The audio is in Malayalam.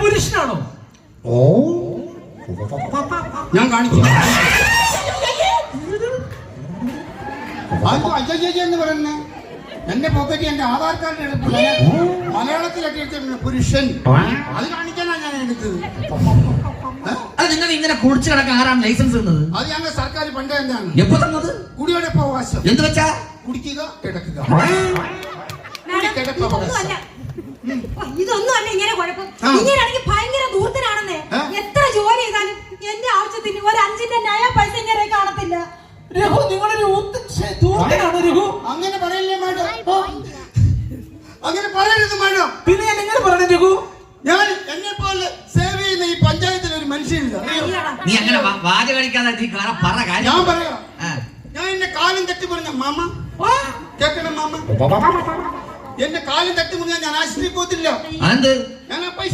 പുരുഷനാണോ? ഓ ഞാൻ കാണിച്ചു എന്ന് പറയുന്നേ. എന്റെ പോക്കറ്റ് എന്റെ ആധാർ കാർഡ് എടുത്തില്ല, മലയാളത്തിലൊക്കെ എടുത്തിട്ടുണ്ട് പുരുഷൻ. അത് കാണിക്കാനാണ് ഞാൻ എടുത്തത്. അത് നിങ്ങൾ ഇങ്ങനെ കുടിച്ചു കിടക്കാൻ ആരാണ് ലൈസൻസ് തന്നത്? അത് ഞങ്ങൾ സർക്കാർ പണ്ടേ എന്താണ് എപ്പോ തന്നത്? കുടിയുടെ അവകാശം. എന്ത് വെച്ചാ? കുടിക്കുക, കിടക്കുക. ഇതൊന്നും അല്ല ഇങ്ങനെ കുഴപ്പം. ഇങ്ങനെയാണെങ്കിൽ ഭയങ്കര ദൂരത്തിലാണെന്നേ. എത്ര ജോലി ചെയ്താലും എന്റെ ആവശ്യത്തിന് ഒരു 5-ന്റെ ന്യായ പൈസ ഇങ്ങനെ കാണത്തില്ല. രഘു, നിങ്ങളൊരു ദൂരത്തിനാണോ രഘു? അങ്ങനെ പറയില്ലേ മാഡം, അങ്ങനെ പറയരുത് മാഡം. പിന്നെ ഞാൻ എങ്ങനെ പറയണേ രഘു? ഞാൻ എന്നെ പോലെ സേവ് ചെയ്യുന്ന ഈ പഞ്ചായത്തിൽ ഒരു മനുഷ്യനില്ല. നീ അങ്ങനെ വാച കഴിക്കാതെ പറ കാര്യം. ഞാൻ പറയാം. ഞാൻ എന്റെ കാലും തട്ടി പറഞ്ഞ മാമ കേക്കണം, മാമ എന്റെ കാലും തട്ടി മുറിഞ്ഞാൽ ഞാൻ ആശുപത്രി പോകത്തില്ല. അതെന്ത്? ഞാൻ ആ പൈസ